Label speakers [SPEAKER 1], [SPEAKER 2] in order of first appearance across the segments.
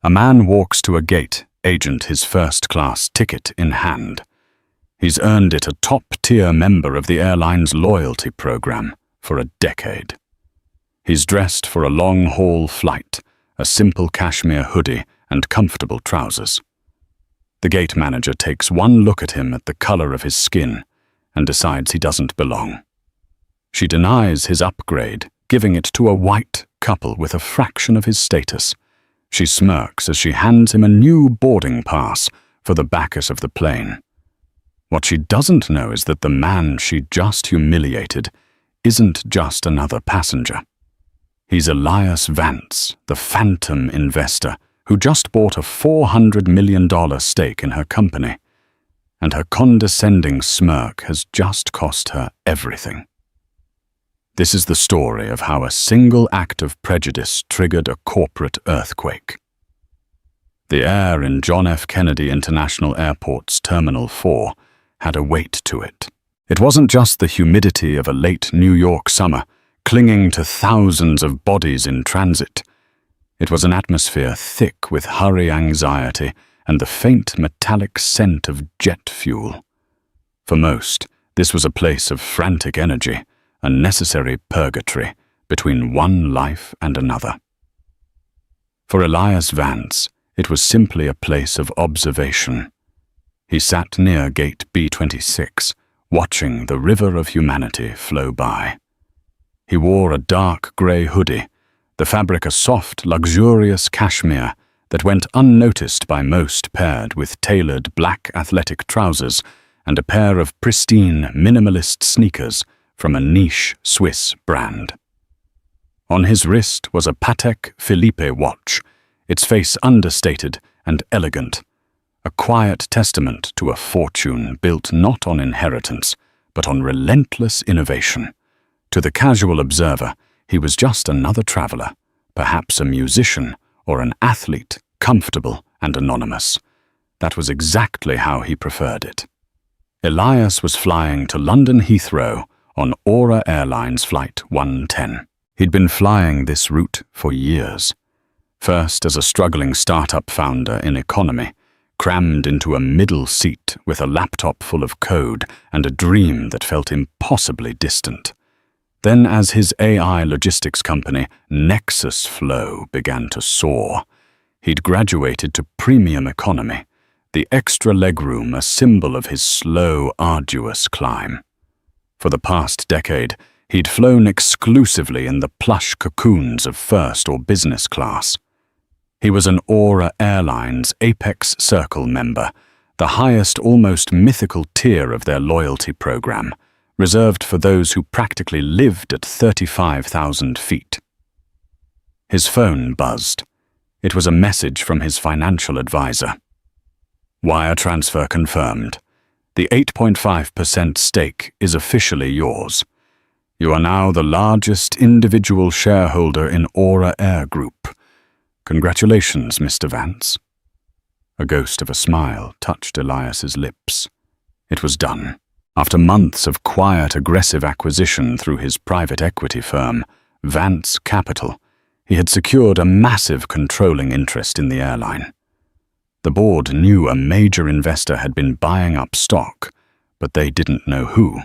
[SPEAKER 1] A man walks to a gate agent, his first-class ticket in hand. He's earned it a top-tier member of the airline's loyalty program for a decade. He's dressed for a long-haul flight, a simple cashmere hoodie and comfortable trousers. The gate manager takes one look at him at the color of his skin and decides he doesn't belong. She denies his upgrade, giving it to a white couple with a fraction of his status. She smirks as she hands him a new boarding pass for the Bacchus of the plane. What she doesn't know is that the man she just humiliated isn't just another passenger. He's Elias Vance, the phantom investor who just bought a $400 million stake in her company, and her condescending smirk has just cost her everything. This is the story of how a single act of prejudice triggered a corporate earthquake. The air in John F. Kennedy International Airport's Terminal 4 had a weight to it. It wasn't just the humidity of a late New York summer clinging to thousands of bodies in transit. It was an atmosphere thick with hurry anxiety and the faint metallic scent of jet fuel. For most, this was a place of frantic energy, a necessary purgatory between one life and another. For Elias Vance, it was simply a place of observation. He sat near gate B26, watching the river of humanity flow by. He wore a dark grey hoodie, the fabric a soft, luxurious cashmere that went unnoticed by most, paired with tailored black athletic trousers and a pair of pristine, minimalist sneakers from a niche Swiss brand. On his wrist was a Patek Philippe watch, its face understated and elegant, a quiet testament to a fortune built not on inheritance, but on relentless innovation. To the casual observer, he was just another traveler, perhaps a musician or an athlete, comfortable and anonymous. That was exactly how he preferred it. Elias was flying to London Heathrow on Aura Airlines Flight 110. He'd been flying this route for years. First as a struggling startup founder in economy, crammed into a middle seat with a laptop full of code and a dream that felt impossibly distant. Then as his AI logistics company, Nexus Flow, began to soar, he'd graduated to premium economy, the extra legroom a symbol of his slow, arduous climb. For the past decade, he'd flown exclusively in the plush cocoons of first or business class. He was an Aura Airlines Apex Circle member, the highest, almost mythical tier of their loyalty program, reserved for those who practically lived at 35,000 feet. His phone buzzed. It was a message from his financial advisor. Wire transfer confirmed. The 8.5% stake is officially yours. You are now the largest individual shareholder in Aura Air Group. Congratulations, Mr. Vance. A ghost of a smile touched Elias's lips. It was done. After months of quiet, aggressive acquisition through his private equity firm, Vance Capital, he had secured a massive controlling interest in the airline. The board knew a major investor had been buying up stock, but they didn't know who.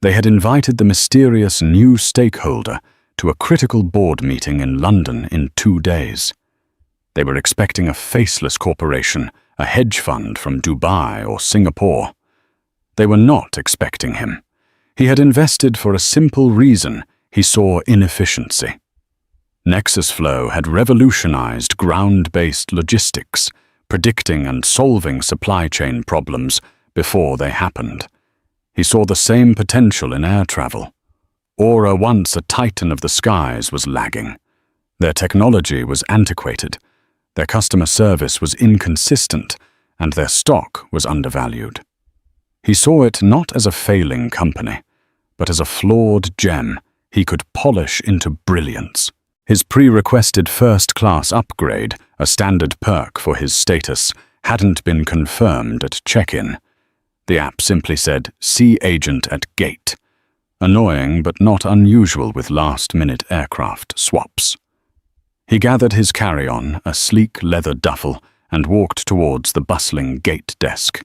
[SPEAKER 1] They had invited the mysterious new stakeholder to a critical board meeting in London in 2 days. They were expecting a faceless corporation, a hedge fund from Dubai or Singapore. They were not expecting him. He had invested for a simple reason: he saw inefficiency. Nexus Flow had revolutionized ground-based logistics, predicting and solving supply chain problems before they happened. He saw the same potential in air travel. Aura, once a titan of the skies, was lagging. Their technology was antiquated, their customer service was inconsistent, and their stock was undervalued. He saw it not as a failing company, but as a flawed gem he could polish into brilliance. His pre-requested first-class upgrade, a standard perk for his status, hadn't been confirmed at check-in. The app simply said, "See agent at gate." Annoying but not unusual with last-minute aircraft swaps. He gathered his carry-on, a sleek leather duffel, and walked towards the bustling gate desk.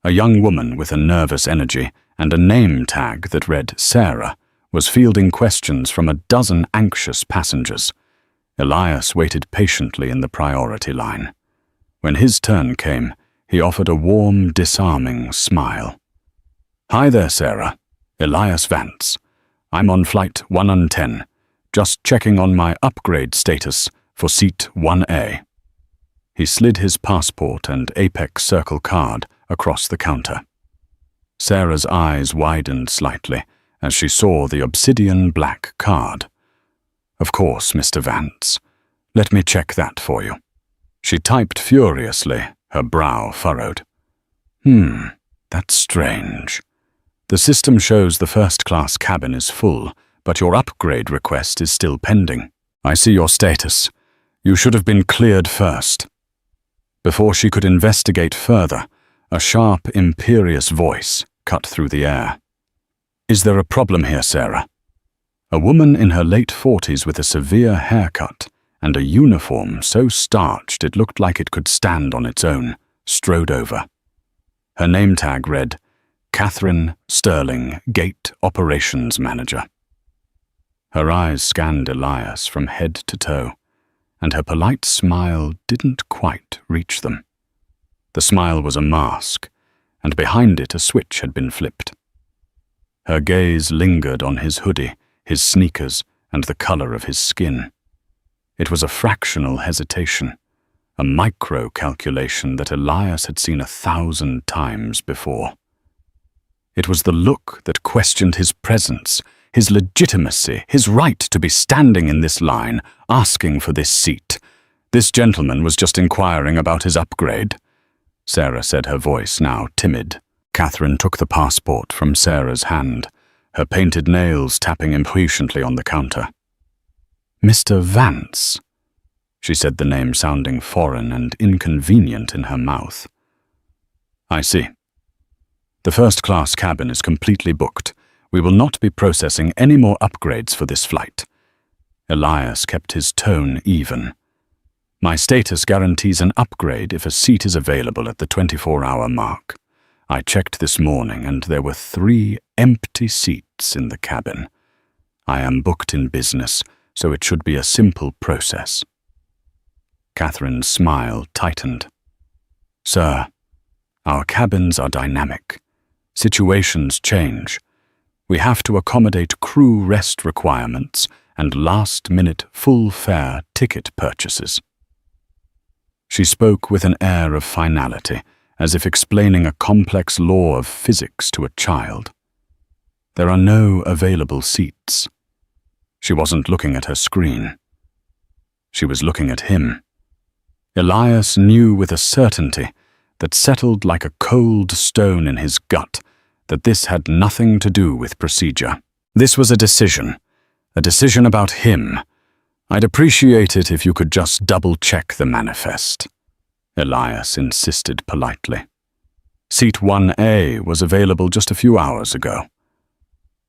[SPEAKER 1] A young woman with a nervous energy and a name tag that read Sarah was fielding questions from a dozen anxious passengers. Elias waited patiently in the priority line. When his turn came, he offered a warm, disarming smile. "Hi there, Sarah. Elias Vance. I'm on flight 110, just checking on my upgrade status for seat 1A. He slid his passport and Apex Circle card across the counter. Sarah's eyes widened slightly as she saw the obsidian black card. "Of course, Mr. Vance. Let me check that for you." She typed furiously, her brow furrowed. That's strange. The system shows the first-class cabin is full, but your upgrade request is still pending. I see your status. You should have been cleared first." Before she could investigate further, a sharp, imperious voice cut through the air. "Is there a problem here, Sarah?" A woman in her late 40s with a severe haircut and a uniform so starched it looked like it could stand on its own, strode over. Her name tag read, Catherine Sterling, Gate Operations Manager. Her eyes scanned Elias from head to toe, and her polite smile didn't quite reach them. The smile was a mask, and behind it a switch had been flipped. Her gaze lingered on his hoodie, his sneakers, and the color of his skin. It was a fractional hesitation, a micro-calculation that Elias had seen 1,000 times before. It was the look that questioned his presence, his legitimacy, his right to be standing in this line, asking for this seat. This gentleman was just inquiring about his upgrade. Sarah said, her voice now timid. Catherine took the passport from Sarah's hand, her painted nails tapping impatiently on the counter. "Mr. Vance," she said, the name sounding foreign and inconvenient in her mouth. "I see. The first-class cabin is completely booked. We will not be processing any more upgrades for this flight." Elias kept his tone even. "My status guarantees an upgrade if a seat is available at the 24-hour mark. I checked this morning and there were 3 empty seats in the cabin. I am booked in business, so it should be a simple process." Catherine's smile tightened. "Sir, our cabins are dynamic. Situations change. We have to accommodate crew rest requirements and last-minute full-fare ticket purchases." She spoke with an air of finality, as if explaining a complex law of physics to a child. "There are no available seats." She wasn't looking at her screen. She was looking at him. Elias knew with a certainty that settled like a cold stone in his gut that this had nothing to do with procedure. This was a decision about him. "I'd appreciate it if you could just double-check the manifest," Elias insisted politely. "Seat 1A was available just a few hours ago."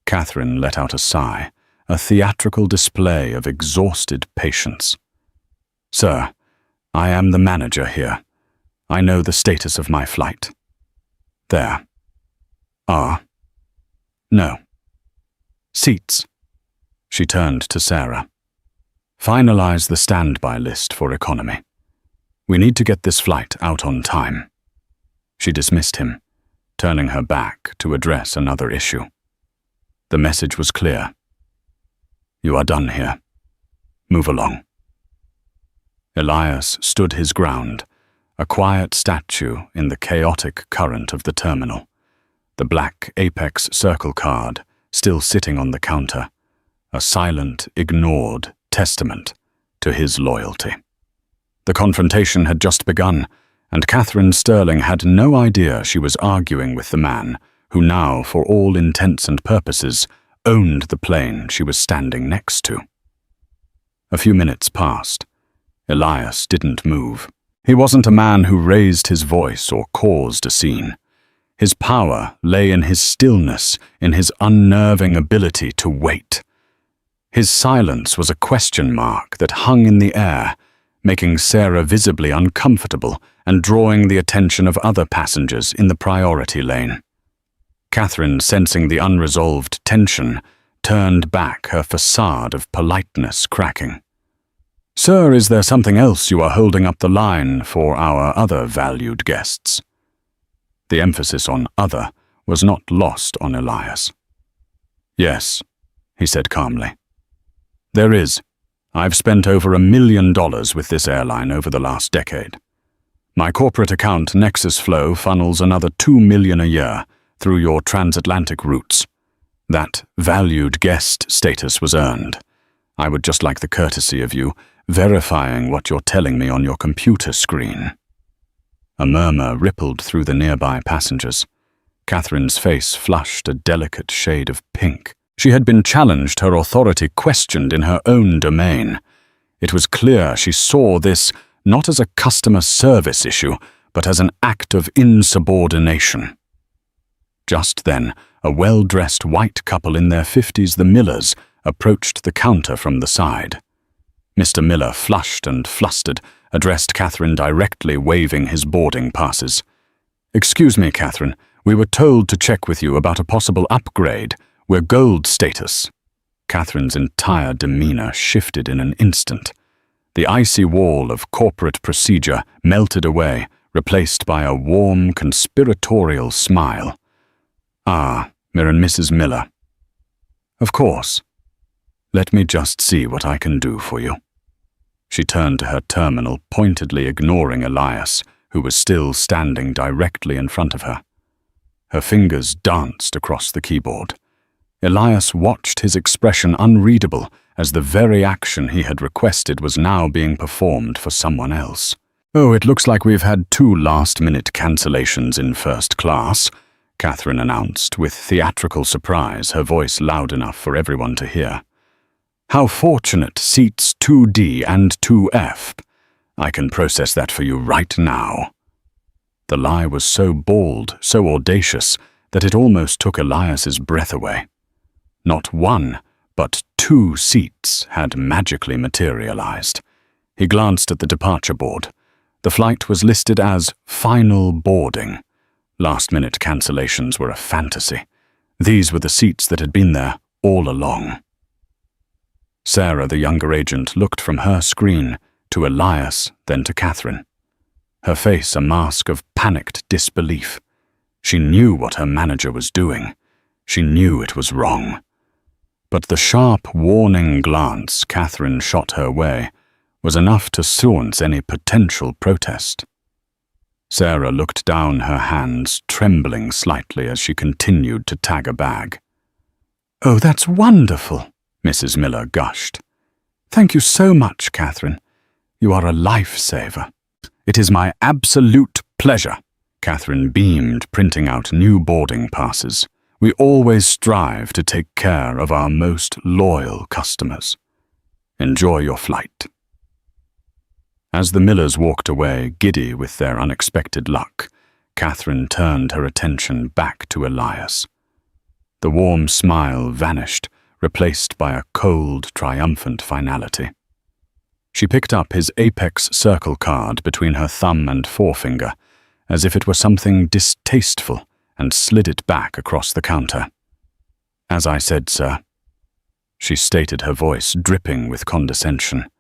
[SPEAKER 1] Catherine let out a sigh, a theatrical display of exhausted patience. "Sir, I am the manager here. I know the status of my flight. There are no seats." She turned to Sarah. "Finalize the standby list for economy. We need to get this flight out on time." She dismissed him, turning her back to address another issue. The message was clear. "You are done here. Move along." Elias stood his ground, a quiet statue in the chaotic current of the terminal, the black Apex Circle card still sitting on the counter, a silent, ignored testament to his loyalty. The confrontation had just begun, and Catherine Sterling had no idea she was arguing with the man who now, for all intents and purposes, owned the plane she was standing next to. A few minutes passed. Elias didn't move. He wasn't a man who raised his voice or caused a scene. His power lay in his stillness, in his unnerving ability to wait. His silence was a question mark that hung in the air, making Sarah visibly uncomfortable and drawing the attention of other passengers in the priority lane. Catherine, sensing the unresolved tension, turned back, her facade of politeness cracking. "Sir, is there something else you are holding up the line for our other valued guests?" The emphasis on other was not lost on Elias. "Yes," he said calmly. "There is. I've spent over $1 million with this airline over the last decade. My corporate account Nexus Flow funnels another $2 million a year through your transatlantic routes. That valued guest status was earned. I would just like the courtesy of you verifying what you're telling me on your computer screen." A murmur rippled through the nearby passengers. Catherine's face flushed a delicate shade of pink. She had been challenged, her authority questioned in her own domain. It was clear she saw this not as a customer service issue, but as an act of insubordination. Just then, a well-dressed white couple in their 50s, the Millers, approached the counter from the side. Mr. Miller, flushed and flustered, addressed Catherine directly, waving his boarding passes. "Excuse me, Catherine, we were told to check with you about a possible upgrade. We're gold status." Catherine's entire demeanor shifted in an instant. The icy wall of corporate procedure melted away, replaced by a warm, conspiratorial smile. "Ah, Mrs. Miller. Of course. Let me just see what I can do for you." She turned to her terminal, pointedly ignoring Elias, who was still standing directly in front of her. Her fingers danced across the keyboard. Elias watched, his expression unreadable, as the very action he had requested was now being performed for someone else. "Oh, it looks like we've had 2 last-minute cancellations in first class," Catherine announced, with theatrical surprise, her voice loud enough for everyone to hear. "How fortunate, seats 2D and 2F. I can process that for you right now." The lie was so bald, so audacious, that it almost took Elias's breath away. Not 1, but 2 seats had magically materialized. He glanced at the departure board. The flight was listed as final boarding. Last-minute cancellations were a fantasy. These were the seats that had been there all along. Sarah, the younger agent, looked from her screen to Elias, then to Catherine. Her face a mask of panicked disbelief. She knew what her manager was doing. She knew it was wrong. But the sharp, warning glance Catherine shot her way was enough to silence any potential protest. Sarah looked down her hands, trembling slightly as she continued to tag a bag. "Oh, that's wonderful," Mrs. Miller gushed. "Thank you so much, Catherine. You are a lifesaver." "It is my absolute pleasure," Catherine beamed, printing out new boarding passes. "We always strive to take care of our most loyal customers. Enjoy your flight." As the Millers walked away, giddy with their unexpected luck, Catherine turned her attention back to Elias. The warm smile vanished, replaced by a cold, triumphant finality. She picked up his Apex Circle card between her thumb and forefinger, as if it were something distasteful, and slid it back across the counter. "As I said, sir," she stated, her voice dripping with condescension,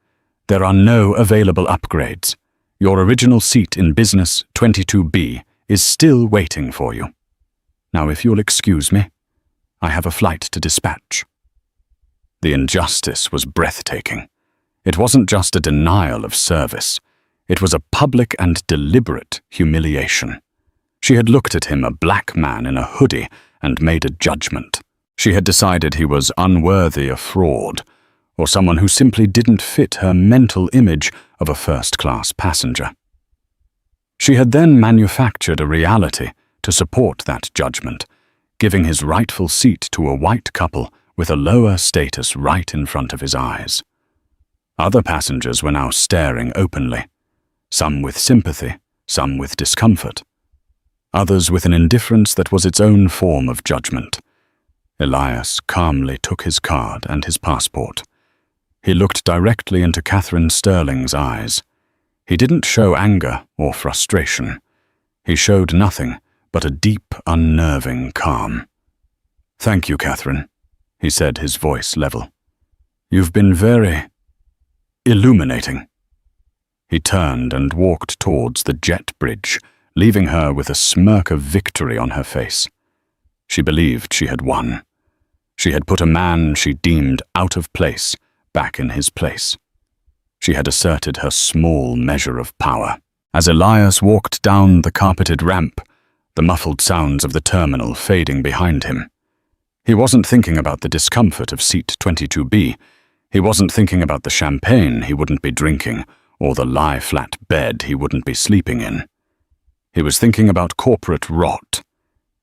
[SPEAKER 1] "there are no available upgrades. Your original seat in Business 22B is still waiting for you. Now, if you'll excuse me, I have a flight to dispatch." The injustice was breathtaking. It wasn't just a denial of service. It was a public and deliberate humiliation. She had looked at him, a black man in a hoodie, and made a judgment. She had decided he was unworthy, a fraud, or someone who simply didn't fit her mental image of a first-class passenger. She had then manufactured a reality to support that judgment, giving his rightful seat to a white couple with a lower status right in front of his eyes. Other passengers were now staring openly, some with sympathy, some with discomfort, others with an indifference that was its own form of judgment. Elias calmly took his card and his passport. He looked directly into Catherine Sterling's eyes. He didn't show anger or frustration. He showed nothing but a deep, unnerving calm. "Thank you, Catherine," he said, his voice level. "You've been very illuminating." He turned and walked towards the jet bridge, leaving her with a smirk of victory on her face. She believed she had won. She had put a man she deemed out of place back in his place. She had asserted her small measure of power. As Elias walked down the carpeted ramp, the muffled sounds of the terminal fading behind him, he wasn't thinking about the discomfort of seat 22B. He wasn't thinking about the champagne he wouldn't be drinking or the lie-flat bed he wouldn't be sleeping in. He was thinking about corporate rot.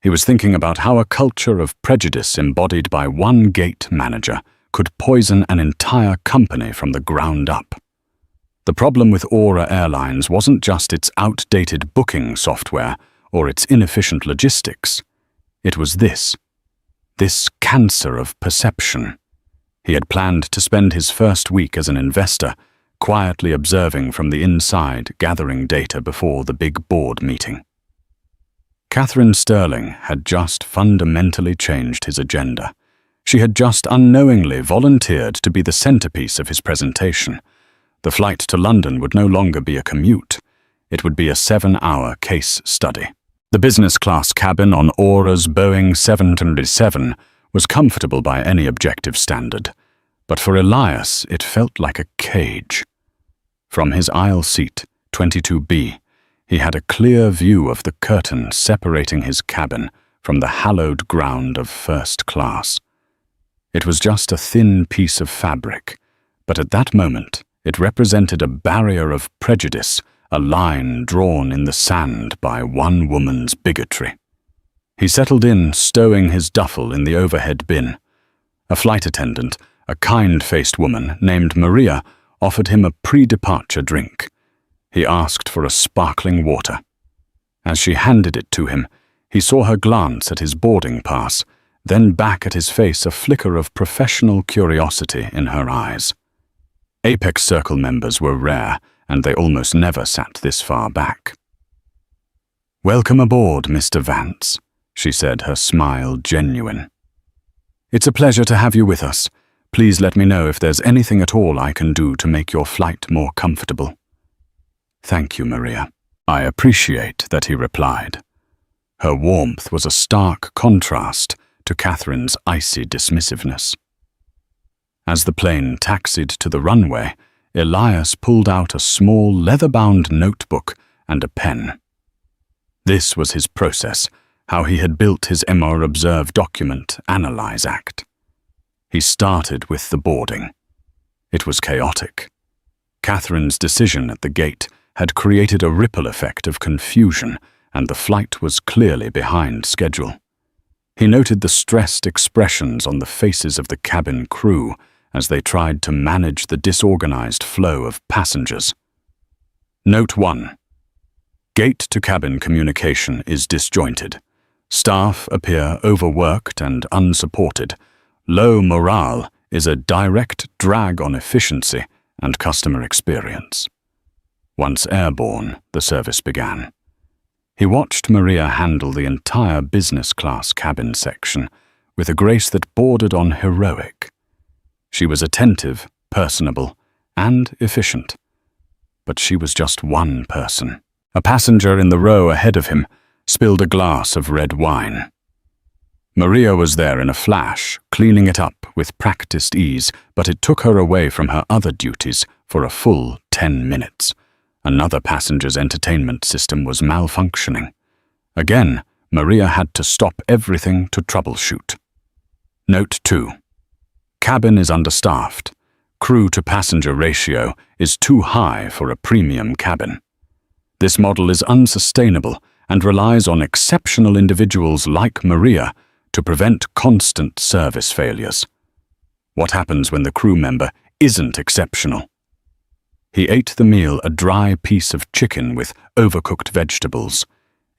[SPEAKER 1] He was thinking about how a culture of prejudice embodied by one gate manager could poison an entire company from the ground up. The problem with Aura Airlines wasn't just its outdated booking software or its inefficient logistics. It was this cancer of perception. He had planned to spend his first week as an investor, quietly observing from the inside, gathering data before the big board meeting. Catherine Sterling had just fundamentally changed his agenda. She had just unknowingly volunteered to be the centerpiece of his presentation. The flight to London would no longer be a commute. It would be a 7-hour case study. The business class cabin on Aura's Boeing 737 was comfortable by any objective standard, but for Elias it felt like a cage. From his aisle seat, 22B, he had a clear view of the curtain separating his cabin from the hallowed ground of first class. It was just a thin piece of fabric, but at that moment it represented a barrier of prejudice, a line drawn in the sand by one woman's bigotry. He settled in, stowing his duffel in the overhead bin. A flight attendant, a kind-faced woman named Maria, offered him a pre-departure drink. He asked for a sparkling water. As she handed it to him, he saw her glance at his boarding pass, then back at his face, a flicker of professional curiosity in her eyes. Apex Circle members were rare, and they almost never sat this far back. "Welcome aboard, Mr. Vance," she said, her smile genuine. "It's a pleasure to have you with us. Please let me know if there's anything at all I can do to make your flight more comfortable." "Thank you, Maria." "I appreciate that," he replied. Her warmth was a stark contrast to Catherine's icy dismissiveness. As the plane taxied to the runway, Elias pulled out a small leather-bound notebook and a pen. This was his process, how he had built his MR Observe document, Analyze Act. He started with the boarding. It was chaotic. Catherine's decision at the gate had created a ripple effect of confusion, and the flight was clearly behind schedule. He noted the stressed expressions on the faces of the cabin crew as they tried to manage the disorganized flow of passengers. Note 1. Gate-to-cabin communication is disjointed. Staff appear overworked and unsupported. Low morale is a direct drag on efficiency and customer experience. Once airborne, the service began. He watched Maria handle the entire business class cabin section with a grace that bordered on heroic. She was attentive, personable, and efficient. But she was just one person. A passenger in the row ahead of him spilled a glass of red wine. Maria was there in a flash, cleaning it up with practiced ease, but it took her away from her other duties for a full 10 minutes. Another passenger's entertainment system was malfunctioning. Again, Maria had to stop everything to troubleshoot. Note 2. Cabin is understaffed. Crew-to-passenger ratio is too high for a premium cabin. This model is unsustainable and relies on exceptional individuals like Maria to prevent constant service failures. What happens when the crew member isn't exceptional? He ate the meal, a dry piece of chicken with overcooked vegetables.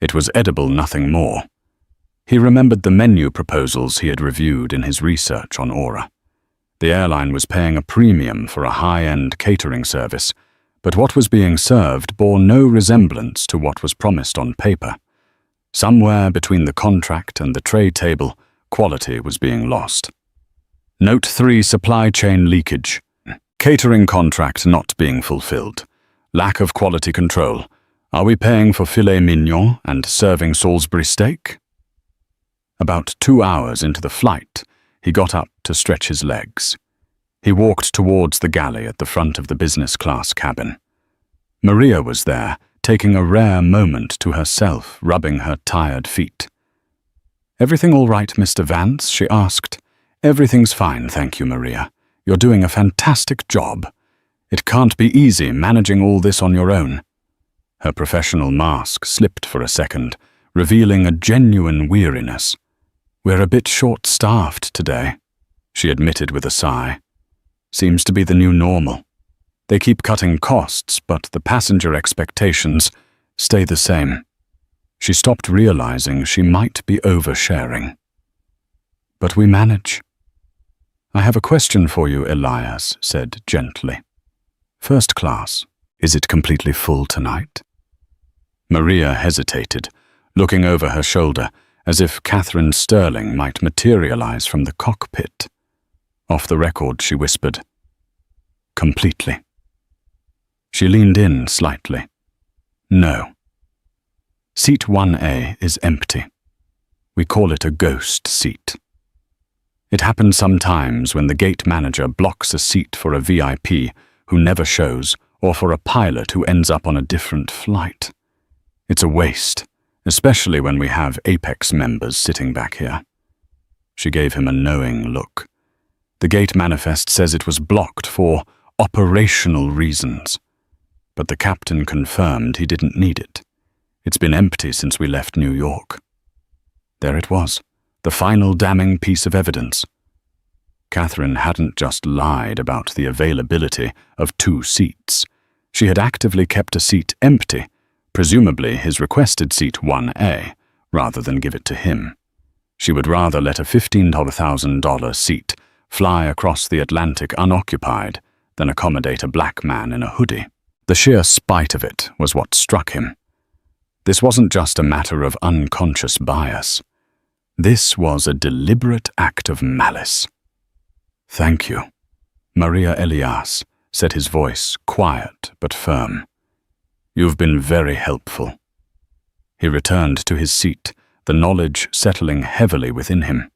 [SPEAKER 1] It was edible, nothing more. He remembered the menu proposals he had reviewed in his research on Aura. The airline was paying a premium for a high-end catering service, but what was being served bore no resemblance to what was promised on paper. Somewhere between the contract and the tray table, quality was being lost. Note 3: supply chain leakage. Catering contract not being fulfilled. Lack of quality control. Are we paying for filet mignon and serving Salisbury steak? About 2 hours into the flight, he got up to stretch his legs. He walked towards the galley at the front of the business class cabin. Maria was there, taking a rare moment to herself, rubbing her tired feet. "Everything all right, Mr. Vance?" she asked. "Everything's fine, thank you, Maria. You're doing a fantastic job. It can't be easy managing all this on your own." Her professional mask slipped for a second, revealing a genuine weariness. "We're a bit short-staffed today," she admitted with a sigh. "Seems to be the new normal. They keep cutting costs, but the passenger expectations stay the same." She stopped realizing she might be oversharing. "But we manage." "I have a question for you," Elias said gently. "First class, is it completely full tonight?" Maria hesitated, looking over her shoulder as if Catherine Sterling might materialize from the cockpit. Off the record, she whispered, "Completely." She leaned in slightly. "No. Seat 1A is empty. We call it a ghost seat. It happens sometimes when the gate manager blocks a seat for a VIP who never shows, or for a pilot who ends up on a different flight. It's a waste, especially when we have Apex members sitting back here." She gave him a knowing look. "The gate manifest says it was blocked for operational reasons, but the captain confirmed he didn't need it. It's been empty since we left New York." There it was, the final damning piece of evidence. Catherine hadn't just lied about the availability of 2 seats. She had actively kept a seat empty, presumably his requested seat 1A, rather than give it to him. She would rather let a $15,000 seat fly across the Atlantic unoccupied than accommodate a black man in a hoodie. The sheer spite of it was what struck him. This wasn't just a matter of unconscious bias. This was a deliberate act of malice. "Thank you," Maria Elias said, his voice quiet but firm. "You've been very helpful." He returned to his seat, the knowledge settling heavily within him.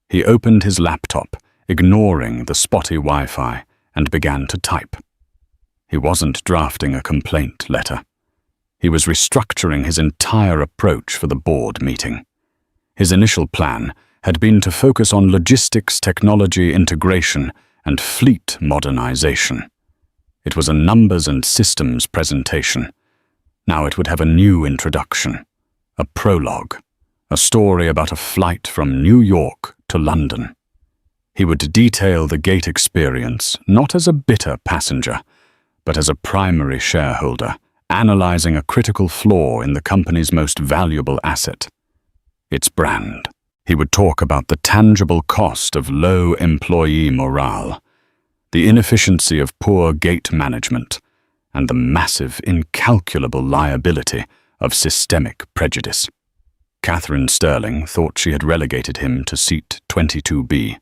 [SPEAKER 1] He opened his laptop, ignoring the spotty Wi-Fi, and began to type. He wasn't drafting a complaint letter. He was restructuring his entire approach for the board meeting. His initial plan had been to focus on logistics technology integration and fleet modernization. It was a numbers and systems presentation. Now it would have a new introduction, a prologue, a story about a flight from New York to London. He would detail the gate experience not as a bitter passenger, but as a primary shareholder, analyzing a critical flaw in the company's most valuable asset, its brand. He would talk about the tangible cost of low employee morale, the inefficiency of poor gate management, and the massive, incalculable liability of systemic prejudice. Catherine Sterling thought she had relegated him to seat 22B.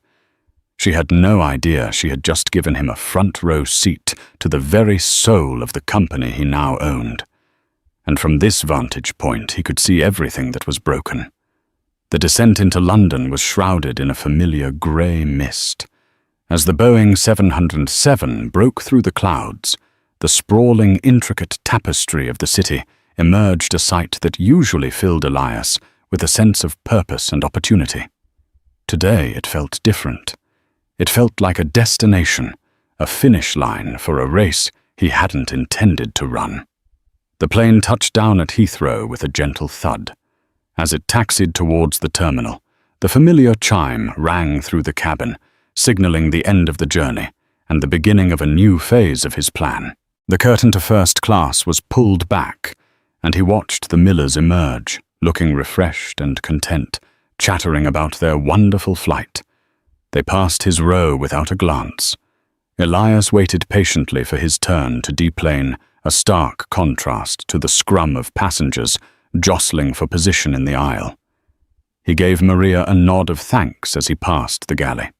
[SPEAKER 1] She had no idea she had just given him a front-row seat to the very soul of the company he now owned. And from this vantage point, he could see everything that was broken. The descent into London was shrouded in a familiar grey mist. As the Boeing 707 broke through the clouds, the sprawling, intricate tapestry of the city emerged a sight that usually filled Elias with a sense of purpose and opportunity. Today it felt different. It felt like a destination, a finish line for a race he hadn't intended to run. The plane touched down at Heathrow with a gentle thud. As it taxied towards the terminal, the familiar chime rang through the cabin, signaling the end of the journey and the beginning of a new phase of his plan. The curtain to first class was pulled back, and he watched the Millers emerge, looking refreshed and content, chattering about their wonderful flight. They passed his row without a glance. Elias waited patiently for his turn to deplane, a stark contrast to the scrum of passengers jostling for position in the aisle. He gave Maria a nod of thanks as he passed the galley.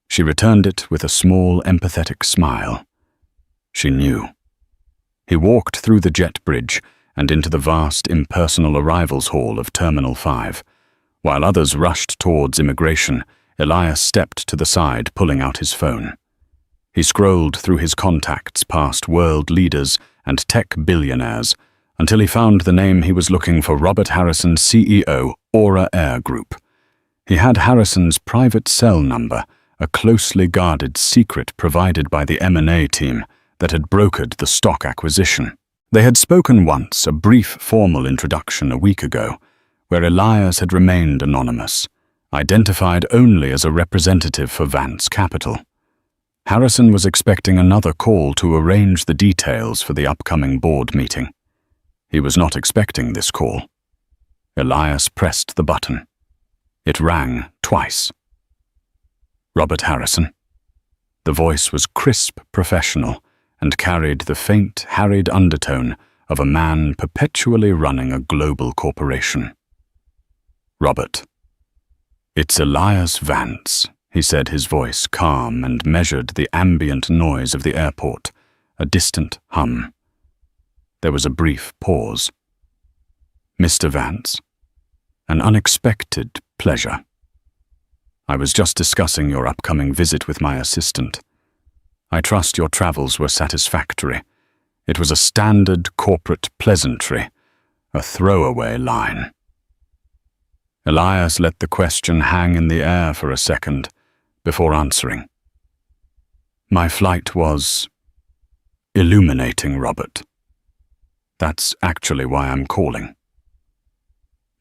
[SPEAKER 1] She returned it with a small, empathetic smile. She knew. He walked through the jet bridge and into the vast, impersonal arrivals hall of Terminal 5. While others rushed towards immigration, Elias stepped to the side, pulling out his phone. He scrolled through his contacts past world leaders and tech billionaires until he found the name he was looking for: Robert Harrison, CEO, Aura Air Group. He had Harrison's private cell number, a closely guarded secret provided by the M&A team that had brokered the stock acquisition. They had spoken once, a brief formal introduction a week ago, where Elias had remained anonymous, identified only as a representative for Vance Capital. Harrison was expecting another call to arrange the details for the upcoming board meeting. He was not expecting this call. Elias pressed the button. It rang twice. Robert Harrison. The voice was crisp, professional, and carried the faint, harried undertone of a man perpetually running a global corporation. Robert. "It's Elias Vance," he said, his voice calm, and measured the ambient noise of the airport, a distant hum. There was a brief pause. "Mr. Vance, an unexpected pleasure. I was just discussing your upcoming visit with my assistant. I trust your travels were satisfactory. It was a standard corporate pleasantry, a throwaway line." Elias let the question hang in the air for a second before answering. "My flight was illuminating, Robert. That's actually why I'm calling."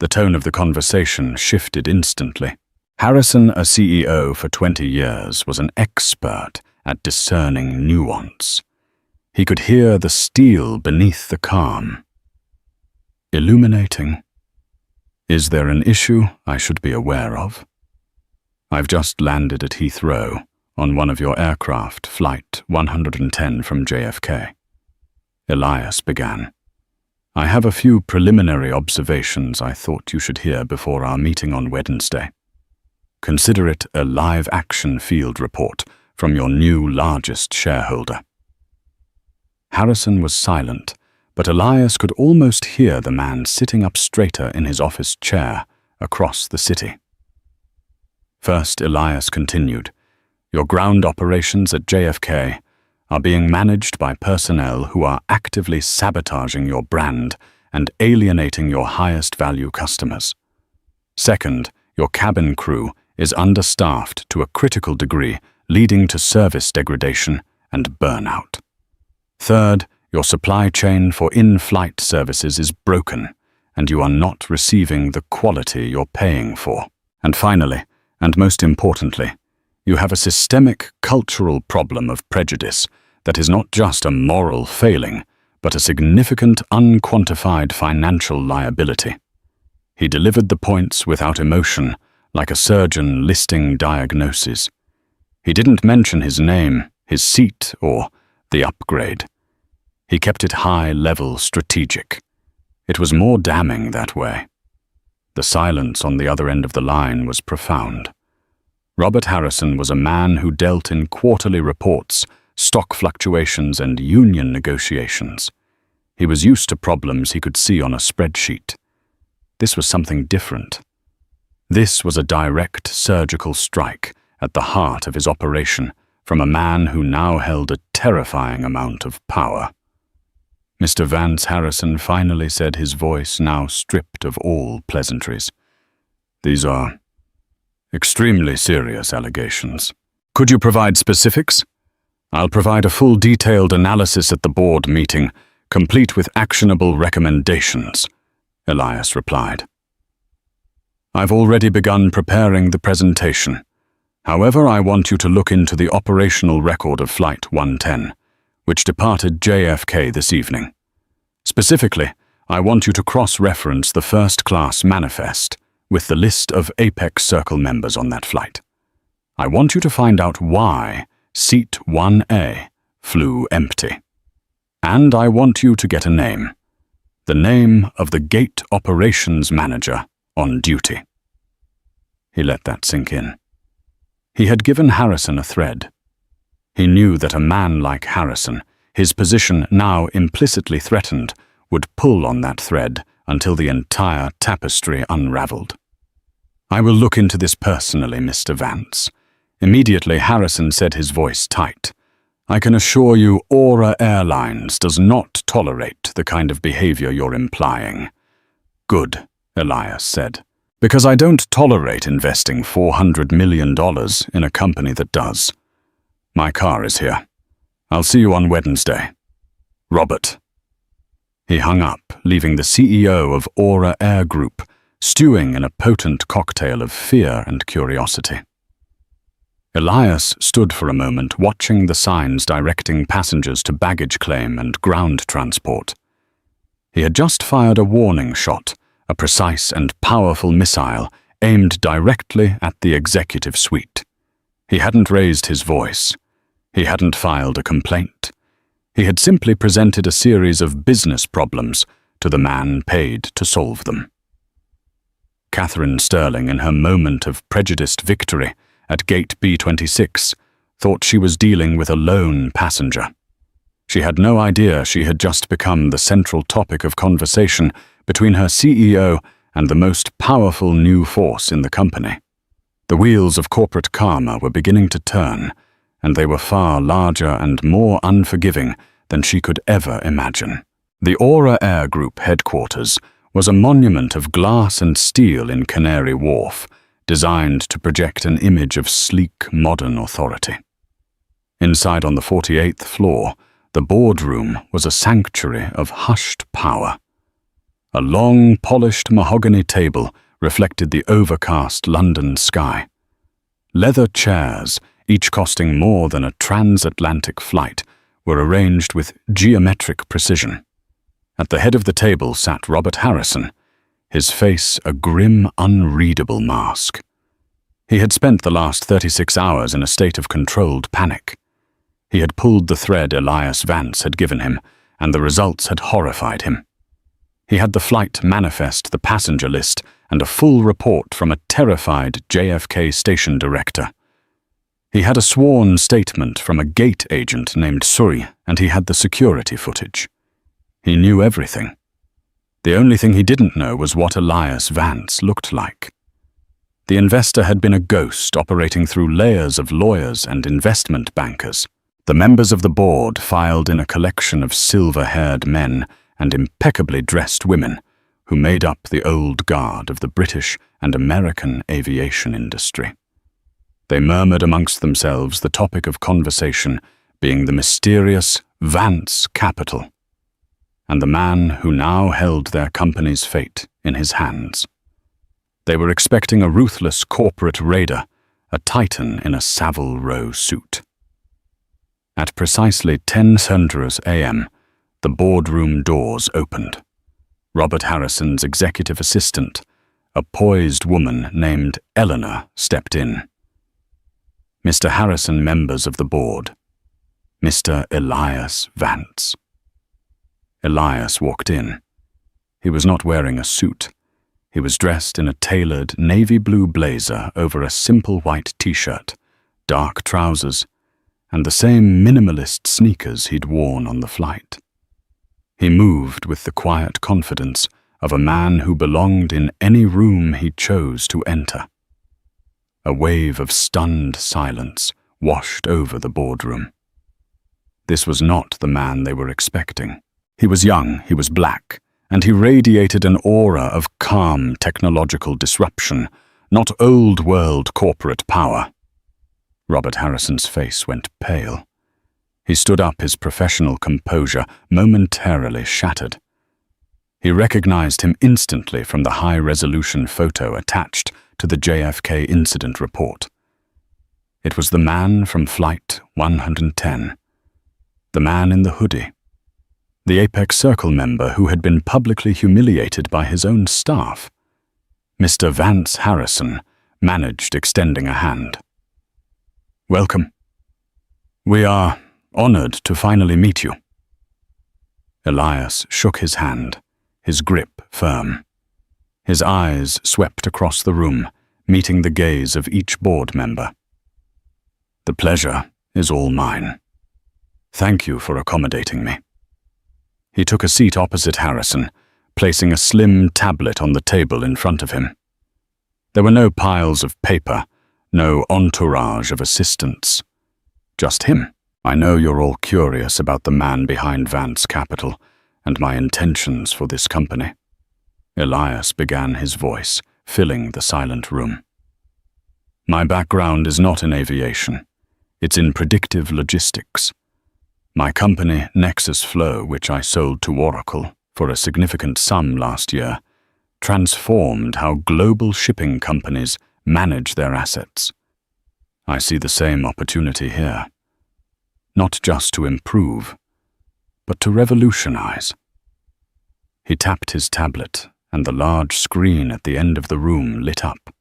[SPEAKER 1] The tone of the conversation shifted instantly. Harrison, a CEO for 20 years, was an expert at discerning nuance. He could hear the steel beneath the calm. "Illuminating? Is there an issue I should be aware of? I've just landed at Heathrow on one of your aircraft, Flight 110 from JFK. Elias began. "I have a few preliminary observations I thought you should hear before our meeting on Wednesday. Consider it a live-action field report from your new largest shareholder." Harrison was silent, but Elias could almost hear the man sitting up straighter in his office chair across the city. First, Elias continued, "Your ground operations at JFK are being managed by personnel who are actively sabotaging your brand and alienating your highest-value customers. Second, your cabin crew is understaffed to a critical degree, leading to service degradation and burnout. Third, your supply chain for in-flight services is broken, and you are not receiving the quality you're paying for. And finally, and most importantly, you have a systemic cultural problem of prejudice that is not just a moral failing, but a significant unquantified financial liability." He delivered the points without emotion, like a surgeon listing diagnoses. He didn't mention his name, his seat, or the upgrade. He kept it high-level strategic. It was more damning that way. The silence on the other end of the line was profound. Robert Harrison was a man who dealt in quarterly reports, stock fluctuations, and union negotiations. He was used to problems he could see on a spreadsheet. This was something different. This was a direct surgical strike at the heart of his operation from a man who now held a terrifying amount of power. Mr. Vance Harrison finally said, his voice now stripped of all pleasantries. "These are extremely serious allegations. Could you provide specifics? I'll provide a full detailed analysis at the board meeting, complete with actionable recommendations," Elias replied. "I've already begun preparing the presentation. However, I want you to look into the operational record of Flight 110, which departed JFK this evening. Specifically, I want you to cross-reference the first-class manifest, with the list of Apex Circle members on that flight. I want you to find out why Seat 1A flew empty. And I want you to get a name. The name of the gate operations manager on duty." He let that sink in. He had given Harrison a thread. He knew that a man like Harrison, his position now implicitly threatened, would pull on that thread until the entire tapestry unraveled. "I will look into this personally, Mr. Vance." Immediately, Harrison said, his voice tight. "I can assure you Aura Airlines does not tolerate the kind of behavior you're implying." "Good," Elias said, "because I don't tolerate investing $400 million in a company that does. My car is here. I'll see you on Wednesday. Robert." He hung up, leaving the CEO of Aura Air Group stewing in a potent cocktail of fear and curiosity. Elias stood for a moment watching the signs directing passengers to baggage claim and ground transport. He had just fired a warning shot, a precise and powerful missile aimed directly at the executive suite. He hadn't raised his voice. He hadn't filed a complaint. He had simply presented a series of business problems to the man paid to solve them. Catherine Sterling, in her moment of prejudiced victory at gate B26, thought she was dealing with a lone passenger. She had no idea she had just become the central topic of conversation between her CEO and the most powerful new force in the company. The wheels of corporate karma were beginning to turn, and they were far larger and more unforgiving than she could ever imagine. The Aura Air Group headquarters was a monument of glass and steel in Canary Wharf, designed to project an image of sleek, modern authority. Inside on the 48th floor, the boardroom was a sanctuary of hushed power. A long, polished mahogany table reflected the overcast London sky. Leather chairs, each costing more than a transatlantic flight, were arranged with geometric precision. At the head of the table sat Robert Harrison, his face a grim, unreadable mask. He had spent the last 36 hours in a state of controlled panic. He had pulled the thread Elias Vance had given him, and the results had horrified him. He had the flight manifest, the passenger list, and a full report from a terrified JFK station director. He had a sworn statement from a gate agent named Suri, and he had the security footage. He knew everything. The only thing he didn't know was what Elias Vance looked like. The investor had been a ghost operating through layers of lawyers and investment bankers. The members of the board filed in a collection of silver-haired men and impeccably dressed women who made up the old guard of the British and American aviation industry. They murmured amongst themselves, the topic of conversation being the mysterious Vance Capital, and the man who now held their company's fate in his hands. They were expecting a ruthless corporate raider, a titan in a Savile Row suit. At precisely 10:00 a.m., the boardroom doors opened. Robert Harrison's executive assistant, a poised woman named Eleanor, stepped in. Mr. Harrison, members of the board. Mr. Elias Vance. Elias walked in. He was not wearing a suit. He was dressed in a tailored navy blue blazer over a simple white t-shirt, dark trousers, and the same minimalist sneakers he'd worn on the flight. He moved with the quiet confidence of a man who belonged in any room he chose to enter. A wave of stunned silence washed over the boardroom. This was not the man they were expecting. He was young, he was black, and he radiated an aura of calm technological disruption, not old-world corporate power. Robert Harrison's face went pale. He stood up, his professional composure momentarily shattered. He recognized him instantly from the high-resolution photo attached to the JFK incident report. It was the man from Flight 110, the man in the hoodie, the Apex Circle member who had been publicly humiliated by his own staff. Mr. Vance Harrison managed extending a hand. "Welcome. We are honored to finally meet you." Elias shook his hand, his grip firm. His eyes swept across the room, meeting the gaze of each board member. "The pleasure is all mine. Thank you for accommodating me." He took a seat opposite Harrison, placing a slim tablet on the table in front of him. There were no piles of paper, no entourage of assistants. Just him. "I know you're all curious about the man behind Vance Capital and my intentions for this company." Elias began his voice, filling the silent room. "My background is not in aviation. It's in predictive logistics. My company, Nexus Flow, which I sold to Oracle for a significant sum last year, transformed how global shipping companies manage their assets. I see the same opportunity here. Not just to improve, but to revolutionize." He tapped his tablet, and the large screen at the end of the room lit up.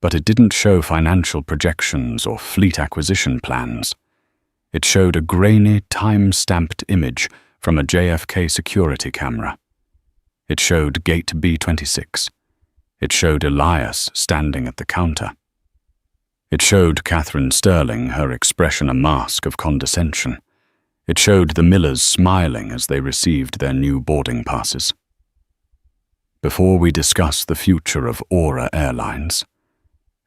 [SPEAKER 1] But it didn't show financial projections or fleet acquisition plans. It showed a grainy, time-stamped image from a JFK security camera. It showed Gate B26. It showed Elias standing at the counter. It showed Catherine Sterling, her expression a mask of condescension. It showed the Millers smiling as they received their new boarding passes. "Before we discuss the future of Aura Airlines,"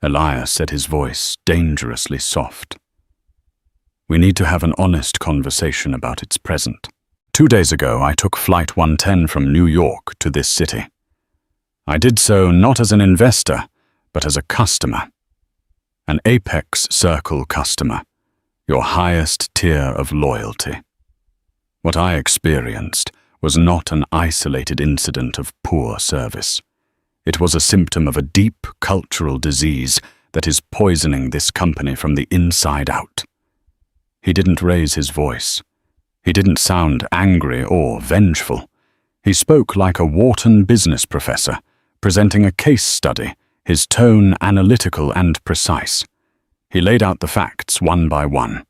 [SPEAKER 1] Elias said, his voice dangerously soft, "we need to have an honest conversation about its present. 2 days ago, I took Flight 110 from New York to this city. I did so not as an investor, but as a customer. An Apex Circle customer, your highest tier of loyalty. What I experienced was not an isolated incident of poor service. It was a symptom of a deep cultural disease that is poisoning this company from the inside out." He didn't raise his voice. He didn't sound angry or vengeful. He spoke like a Wharton business professor, presenting a case study, his tone analytical and precise. He laid out the facts one by one.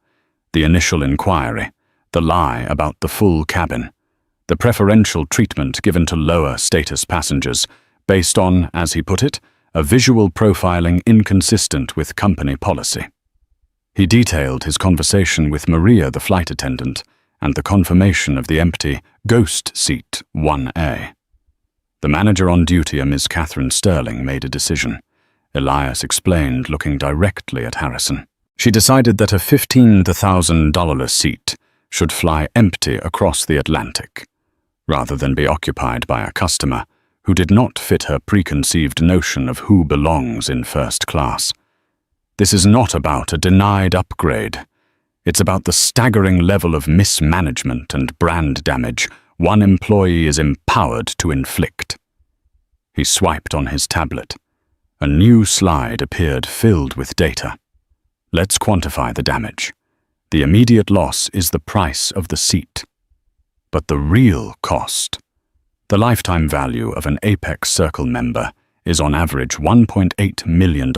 [SPEAKER 1] The initial inquiry, the lie about the full cabin, the preferential treatment given to lower status passengers based on, as he put it, a visual profiling inconsistent with company policy. He detailed his conversation with Maria, the flight attendant, and the confirmation of the empty ghost seat 1A. The manager on duty, a Ms. Catherine Sterling, made a decision. Elias explained, looking directly at Harrison. She decided that a $15,000 seat should fly empty across the Atlantic, rather than be occupied by a customer who did not fit her preconceived notion of who belongs in first class. This is not about a denied upgrade. It's about the staggering level of mismanagement and brand damage one employee is empowered to inflict. He swiped on his tablet. A new slide appeared filled with data. Let's quantify the damage. The immediate loss is the price of the seat. But the real cost, the lifetime value of an Apex Circle member, is on average $1.8 million.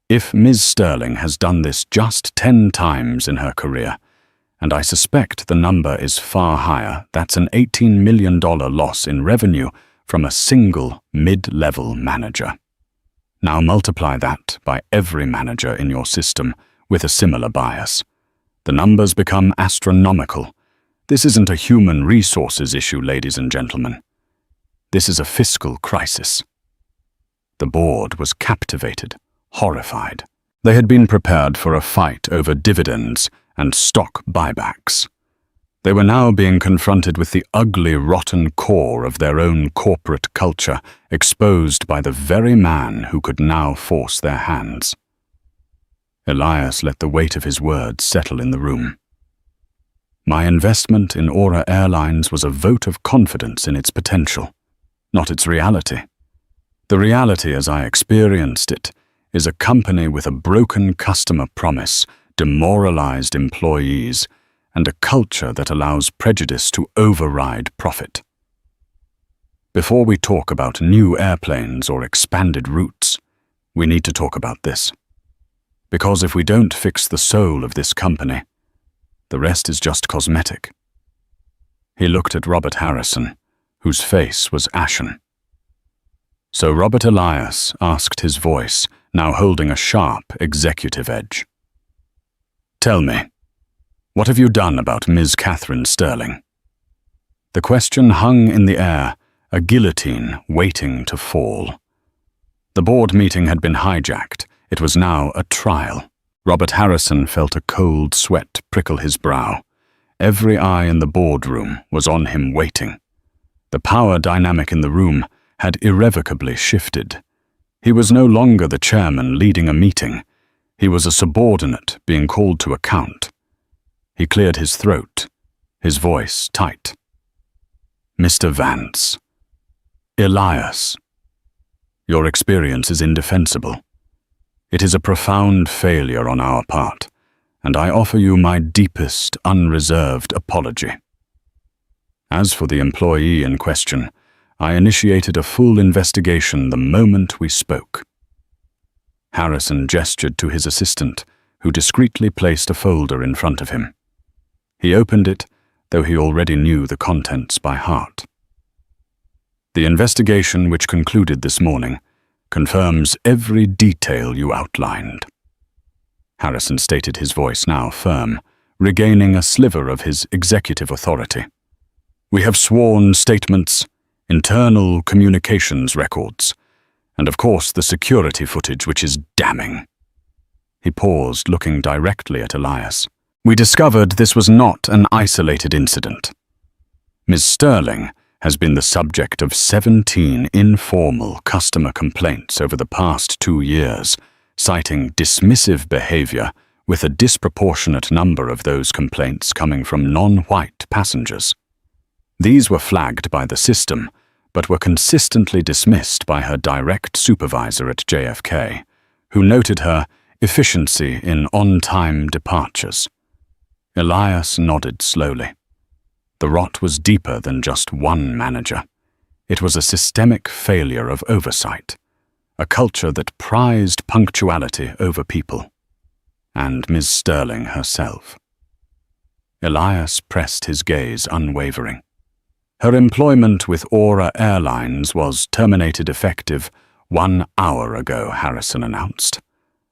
[SPEAKER 1] If Ms. Sterling has done this just 10 times in her career, and I suspect the number is far higher, that's an $18 million loss in revenue from a single mid-level manager. Now multiply that by every manager in your system with a similar bias. The numbers become astronomical. This isn't a human resources issue, ladies and gentlemen. This is a fiscal crisis. The board was captivated, horrified. They had been prepared for a fight over dividends and stock buybacks. They were now being confronted with the ugly, rotten core of their own corporate culture, exposed by the very man who could now force their hands. Elias let the weight of his words settle in the room. My investment in Aura Airlines was a vote of confidence in its potential, not its reality. The reality, as I experienced it, is a company with a broken customer promise, demoralized employees, and a culture that allows prejudice to override profit. Before we talk about new airplanes or expanded routes, we need to talk about this. Because if we don't fix the soul of this company, the rest is just cosmetic." He looked at Robert Harrison, whose face was ashen. So Robert Elias asked, his voice now holding a sharp executive edge. "Tell me, what have you done about Ms. Catherine Sterling?" The question hung in the air, a guillotine waiting to fall. The board meeting had been hijacked. It was now a trial. Robert Harrison felt a cold sweat prickle his brow. Every eye in the boardroom was on him waiting. The power dynamic in the room had irrevocably shifted. He was no longer the chairman leading a meeting. He was a subordinate being called to account. He cleared his throat, his voice tight. "Mr. Vance, Elias, your experience is indefensible. It is a profound failure on our part, and I offer you my deepest, unreserved apology. As for the employee in question, I initiated a full investigation the moment we spoke." Harrison gestured to his assistant, who discreetly placed a folder in front of him. He opened it, though he already knew the contents by heart. "The investigation which concluded this morning confirms every detail you outlined." Harrison stated, his voice now firm, regaining a sliver of his executive authority. "We have sworn statements, internal communications records, and of course the security footage, which is damning." He paused, looking directly at Elias. "We discovered this was not an isolated incident. Ms. Sterling has been the subject of 17 informal customer complaints over the past 2 years, citing dismissive behavior, with a disproportionate number of those complaints coming from non-white passengers. These were flagged by the system, but were consistently dismissed by her direct supervisor at JFK, who noted her efficiency in on-time departures." Elias nodded slowly. The rot was deeper than just one manager. It was a systemic failure of oversight, a culture that prized punctuality over people, and Ms. Sterling herself. Elias pressed his gaze unwavering. Her employment with Airlines was terminated effective 1 hour ago, Harrison announced.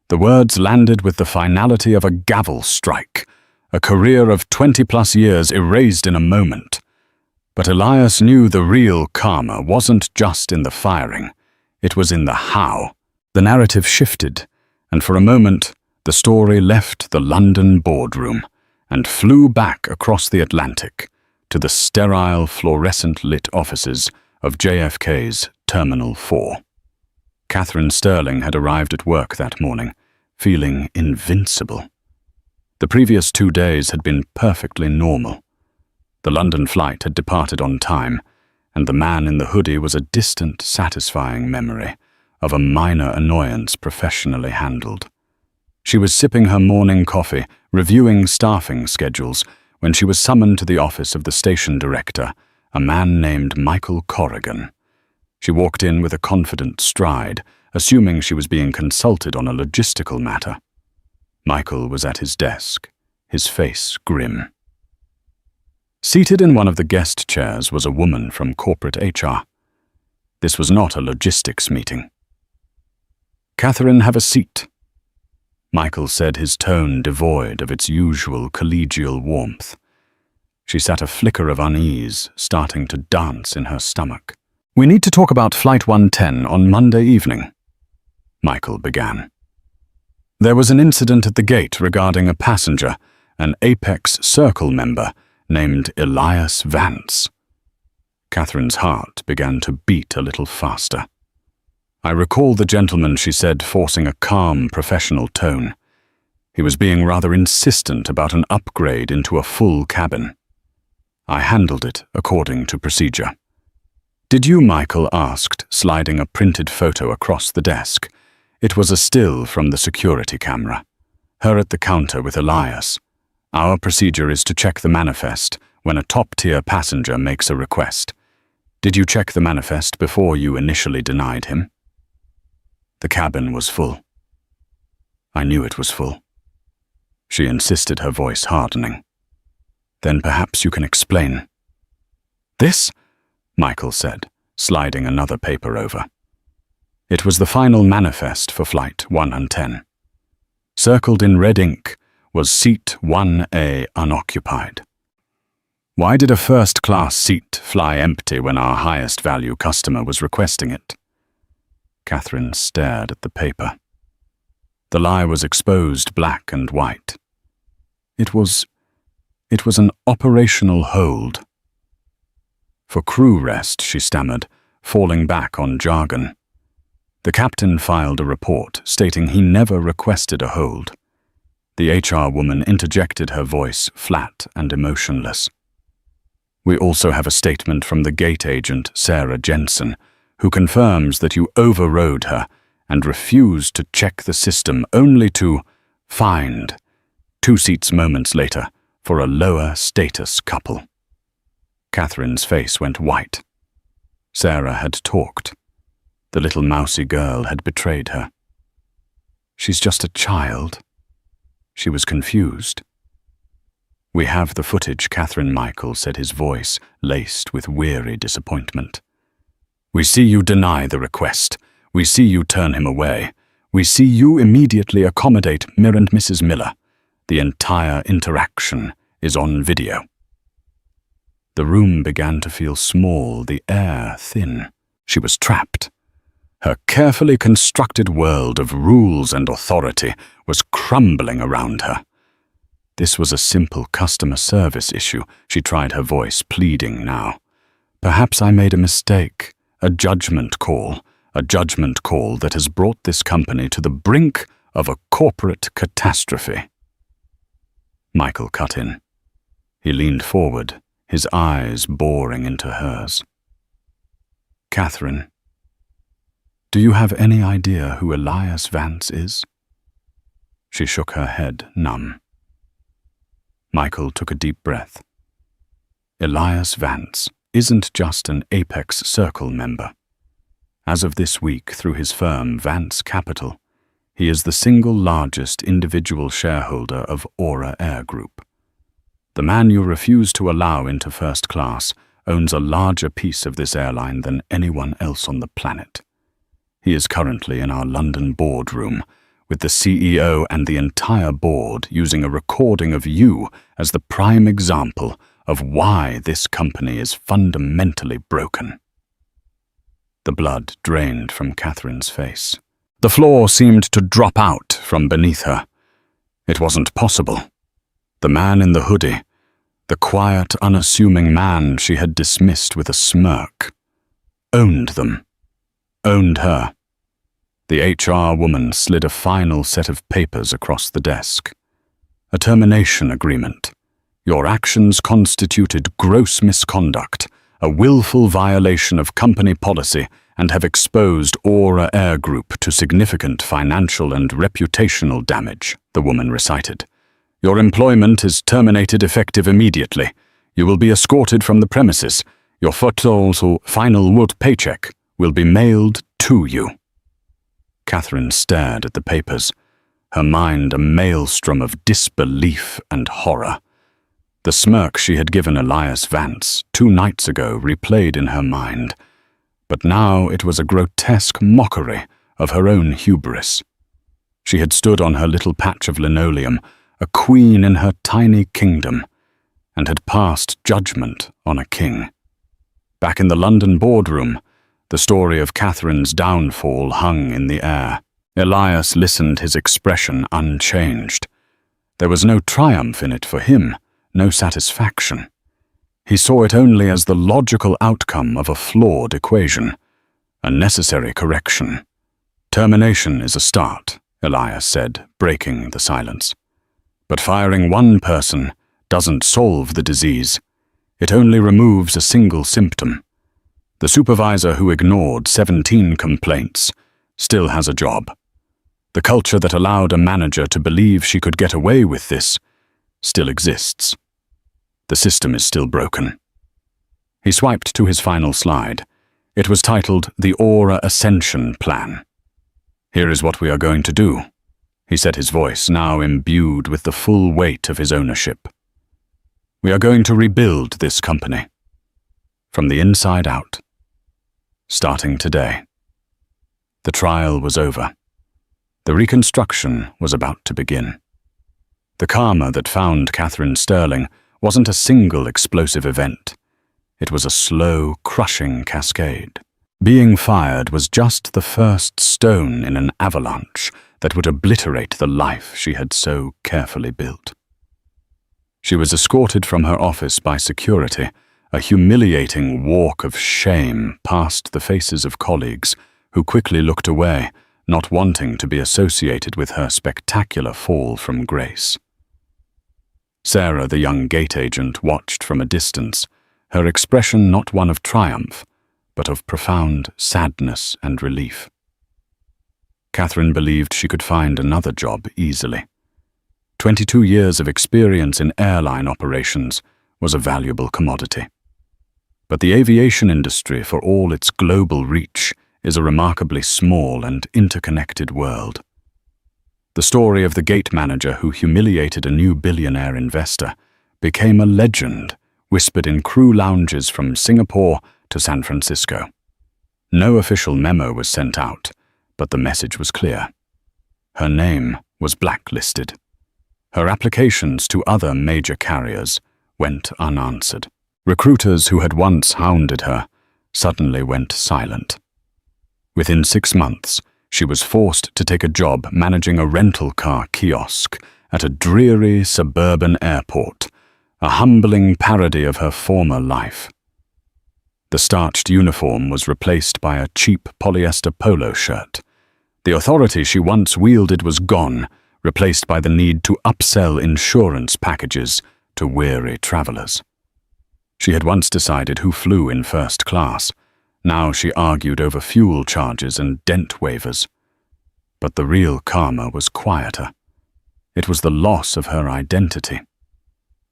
[SPEAKER 1] The words landed with the finality of a gavel strike, a career of 20-plus years erased in a moment. But Elias knew the real karma wasn't just in the firing, it was in the how. The narrative shifted, and for a moment, the story left the London boardroom and flew back across the Atlantic to the sterile, fluorescent-lit offices of JFK's Terminal 4. Catherine Sterling had arrived at work that morning, feeling invincible. The previous 2 days had been perfectly normal. The London flight had departed on time, and the man in the hoodie was a distant, satisfying memory of a minor annoyance professionally handled. She was sipping her morning coffee, reviewing staffing schedules, when she was summoned to the office of the station director, a man named Michael Corrigan. She walked in with a confident stride, assuming she was being consulted on a logistical matter. Michael was at his desk, his face grim. Seated in one of the guest chairs was a woman from corporate HR. This was not a logistics meeting. "Catherine, have a seat," Michael said, his tone devoid of its usual collegial warmth. She sat, a flicker of unease starting to dance in her stomach. "We need to talk about Flight 110 on Monday evening," Michael began. "There was an incident at the gate regarding a passenger, an Apex Circle member named Elias Vance." Catherine's heart began to beat a little faster. "I recall the gentleman," she said, forcing a calm, professional tone. "He was being rather insistent about an upgrade into a full cabin. I handled it according to procedure." "Did you?" Michael asked, sliding a printed photo across the desk. It was a still from the security camera. Her at the counter with Elias. "Our procedure is to check the manifest when a top-tier passenger makes a request. Did you check the manifest before you initially denied him? The cabin was full. I knew it was full. She insisted, her voice hardening. Then perhaps you can explain. This? Michael said, sliding another paper over. It was the final manifest for Flight 110. Circled in red ink was Seat 1A unoccupied. Why did a first-class seat fly empty when our highest-value customer was requesting it? Catherine stared at the paper. The lie was exposed black and white. It was an operational hold. For crew rest, she stammered, falling back on jargon. The captain filed a report stating he never requested a hold. The HR woman interjected, her voice flat and emotionless. We also have a statement from the gate agent, Sarah Jensen, who confirms that you overrode her and refused to check the system, only to find 2 seats moments later for a lower status couple. Catherine's face went white. Sarah had talked. The little mousy girl had betrayed her. She's just a child. She was confused. We have the footage, Catherine. Michael said, his voice laced with weary disappointment. We see you deny the request. We see you turn him away. We see you immediately accommodate Mir and Mrs. Miller. The entire interaction is on video. The room began to feel small, the air thin. She was trapped. Her carefully constructed world of rules and authority was crumbling around her. This was a simple customer service issue. She tried, her voice pleading now. Perhaps I made a mistake, a judgment call that has brought this company to the brink of a corporate catastrophe. Michael cut in. He leaned forward, his eyes boring into hers. Catherine, do you have any idea who Elias Vance is? She shook her head, numb. Michael took a deep breath. Elias Vance isn't just an Apex Circle member. As of this week, through his firm, Vance Capital, he is the single largest individual shareholder of Aura Air Group. The man you refuse to allow into first class owns a larger piece of this airline than anyone else on the planet. He is currently in our London boardroom, with the CEO and the entire board using a recording of you as the prime example of why this company is fundamentally broken. The blood drained from Catherine's face. The floor seemed to drop out from beneath her. It wasn't possible. The man in the hoodie, the quiet, unassuming man she had dismissed with a smirk, owned them. Owned her. The HR woman slid a final set of papers across the desk. A termination agreement. Your actions constituted gross misconduct, a willful violation of company policy, and have exposed Aura Air Group to significant financial and reputational damage, the woman recited. Your employment is terminated effective immediately. You will be escorted from the premises. Your final wood paycheck will be mailed to you. Catherine stared at the papers, her mind a maelstrom of disbelief and horror. The smirk she had given Elias Vance 2 nights ago replayed in her mind, but now it was a grotesque mockery of her own hubris. She had stood on her little patch of linoleum, a queen in her tiny kingdom, and had passed judgment on a king. Back in the London boardroom, the story of Catherine's downfall hung in the air. Elias listened, his expression unchanged. There was no triumph in it for him, no satisfaction. He saw it only as the logical outcome of a flawed equation, a necessary correction. Termination is a start, Elias said, breaking the silence. But firing one person doesn't solve the disease. It only removes a single symptom. The supervisor who ignored 17 complaints still has a job. The culture that allowed a manager to believe she could get away with this still exists. The system is still broken. He swiped to his final slide. It was titled The Aura Ascension Plan. "Here is what we are going to do," he said, his voice now imbued with the full weight of his ownership. "We are going to rebuild this company. From the inside out. Starting today." The trial was over. The reconstruction was about to begin. The karma that found Catherine Sterling wasn't a single explosive event. It was a slow, crushing cascade. Being fired was just the first stone in an avalanche that would obliterate the life she had so carefully built. She was escorted from her office by security, a humiliating walk of shame past the faces of colleagues who quickly looked away, not wanting to be associated with her spectacular fall from grace. Sarah, the young gate agent, watched from a distance, her expression not one of triumph, but of profound sadness and relief. Catherine believed she could find another job easily. 22 years of experience in airline operations was a valuable commodity. But the aviation industry, for all its global reach, is a remarkably small and interconnected world. The story of the gate manager who humiliated a new billionaire investor became a legend, whispered in crew lounges from Singapore to San Francisco. No official memo was sent out, but the message was clear. Her name was blacklisted. Her applications to other major carriers went unanswered. Recruiters who had once hounded her suddenly went silent. Within 6 months, she was forced to take a job managing a rental car kiosk at a dreary suburban airport, a humbling parody of her former life. The starched uniform was replaced by a cheap polyester polo shirt. The authority she once wielded was gone, replaced by the need to upsell insurance packages to weary travelers. She had once decided who flew in first class. Now she argued over fuel charges and dent waivers. But the real karma was quieter. It was the loss of her identity.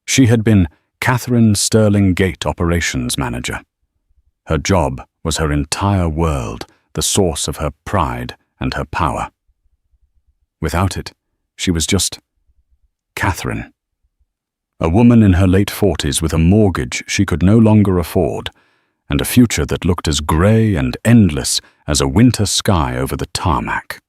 [SPEAKER 1] She had been Catherine Sterling Gate Operations Manager. Her job was her entire world, the source of her pride and her power. Without it, she was just Catherine. A woman in her late 40s with a mortgage she could no longer afford, and a future that looked as grey and endless as a winter sky over the tarmac.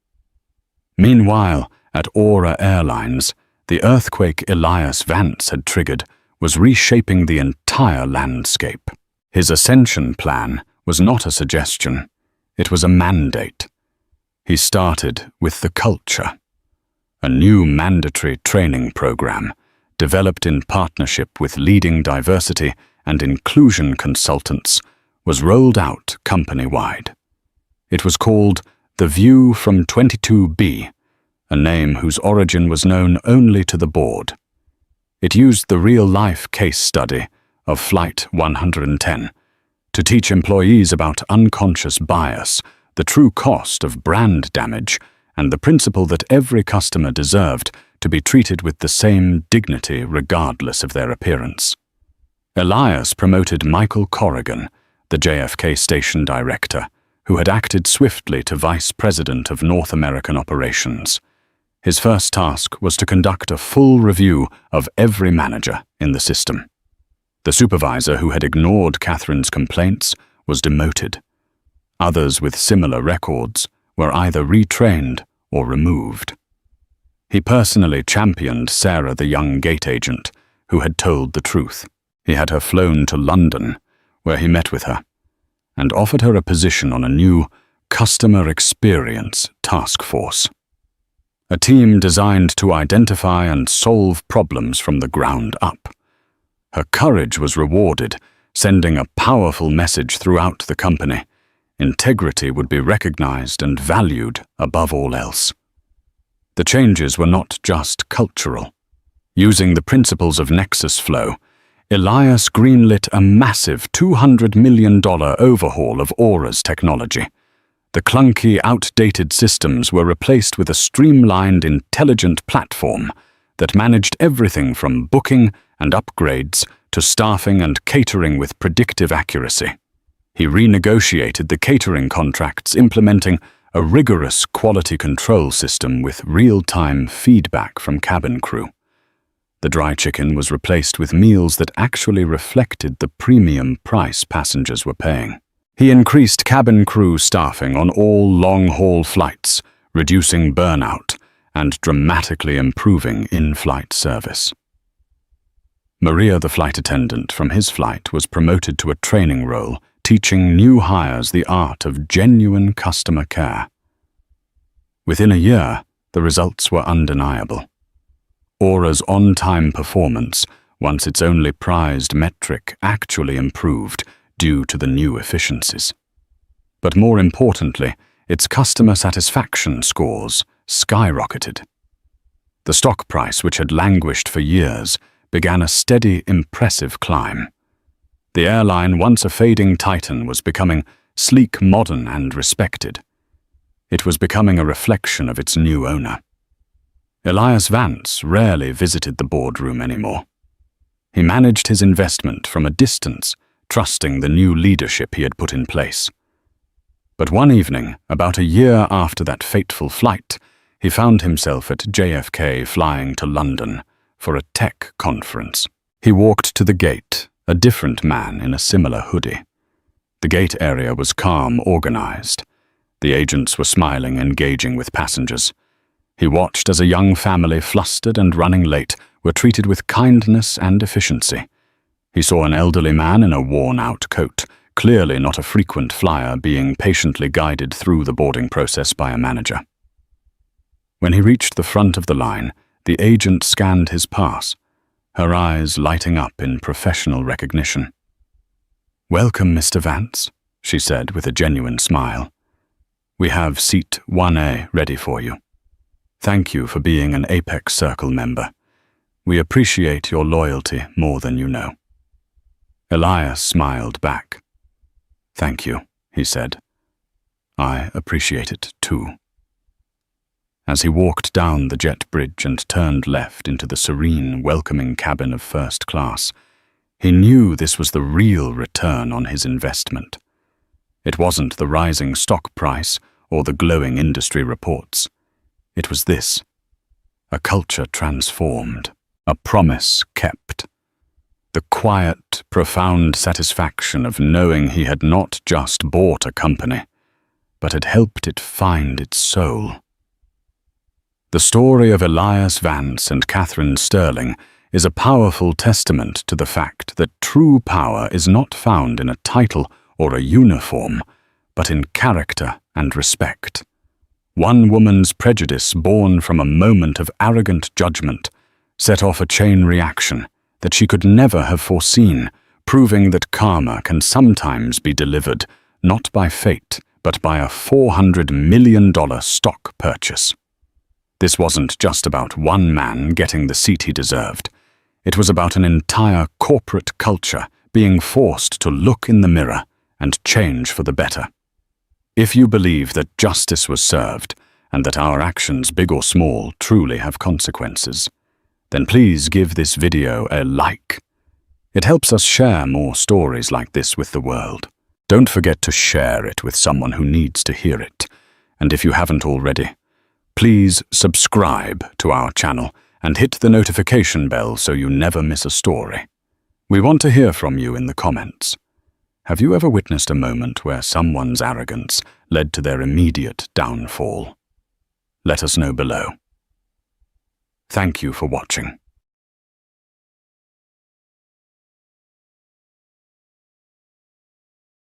[SPEAKER 1] Meanwhile, at Aura Airlines, the earthquake Elias Vance had triggered was reshaping the entire landscape. His ascension plan was not a suggestion, it was a mandate. He started with the culture. A new mandatory training program, developed in partnership with leading diversity and inclusion consultants, was rolled out company-wide. It was called The View from 22B, a name whose origin was known only to the board. It used the real-life case study of Flight 110 to teach employees about unconscious bias, the true cost of brand damage, and the principle that every customer deserved to be treated with the same dignity regardless of their appearance. Elias promoted Michael Corrigan, the JFK station director, who had acted swiftly to vice president of North American operations. His first task was to conduct a full review of every manager in the system. The supervisor who had ignored Catherine's complaints was demoted. Others with similar records were either retrained or removed. He personally championed Sarah, the young gate agent, who had told the truth. He had her flown to London, where he met with her, and offered her a position on a new customer experience task force. A team designed to identify and solve problems from the ground up. Her courage was rewarded, sending a powerful message throughout the company. Integrity would be recognized and valued above all else. The changes were not just cultural. Using the principles of Nexus Flow, Elias greenlit a massive $200 million overhaul of Aura's technology. The clunky, outdated systems were replaced with a streamlined, intelligent platform that managed everything from booking and upgrades to staffing and catering with predictive accuracy. He renegotiated the catering contracts, implementing a rigorous quality control system with real-time feedback from cabin crew. The dry chicken was replaced with meals that actually reflected the premium price passengers were paying. He increased cabin crew staffing on all long-haul flights, reducing burnout and dramatically improving in-flight service. Maria, the flight attendant from his flight, was promoted to a training role, teaching new hires the art of genuine customer care. Within a year, the results were undeniable. Aura's on-time performance, once its only prized metric, actually improved due to the new efficiencies. But more importantly, its customer satisfaction scores skyrocketed. The stock price, which had languished for years, began a steady, impressive climb. The airline, once a fading titan, was becoming sleek, modern, and respected. It was becoming a reflection of its new owner. Elias Vance rarely visited the boardroom anymore. He managed his investment from a distance, trusting the new leadership he had put in place. But one evening, about a year after that fateful flight, he found himself at JFK flying to London for a tech conference. He walked to the gate, a different man in a similar hoodie. The gate area was calm, organized. The agents were smiling, engaging with passengers. He watched as a young family, flustered and running late, were treated with kindness and efficiency. He saw an elderly man in a worn-out coat, clearly not a frequent flyer, being patiently guided through the boarding process by a manager. When he reached the front of the line, the agent scanned his pass, her eyes lighting up in professional recognition. "Welcome, Mr. Vance," she said with a genuine smile. "We have seat 1A ready for you. Thank you for being an Apex Circle member. We appreciate your loyalty more than you know." Elias smiled back. "Thank you," he said. "I appreciate it too." As he walked down the jet bridge and turned left into the serene, welcoming cabin of first class, he knew this was the real return on his investment. It wasn't the rising stock price or the glowing industry reports. It was this: a culture transformed, a promise kept. The quiet, profound satisfaction of knowing he had not just bought a company, but had helped it find its soul. The story of Elias Vance and Catherine Sterling is a powerful testament to the fact that true power is not found in a title or a uniform, but in character and respect. One woman's prejudice, born from a moment of arrogant judgment, set off a chain reaction that she could never have foreseen, proving that karma can sometimes be delivered not by fate, but by a $400 million stock purchase. This wasn't just about one man getting the seat he deserved. It was about an entire corporate culture being forced to look in the mirror and change for the better. If you believe that justice was served and that our actions, big or small, truly have consequences, then please give this video a like. It helps us share more stories like this with the world. Don't forget to share it with someone who needs to hear it. And if you haven't already, please subscribe to our channel and hit the notification bell so you never miss a story. We want to hear from you in the comments. Have you ever witnessed a moment where someone's arrogance led to their immediate downfall? Let us know below. Thank you for watching.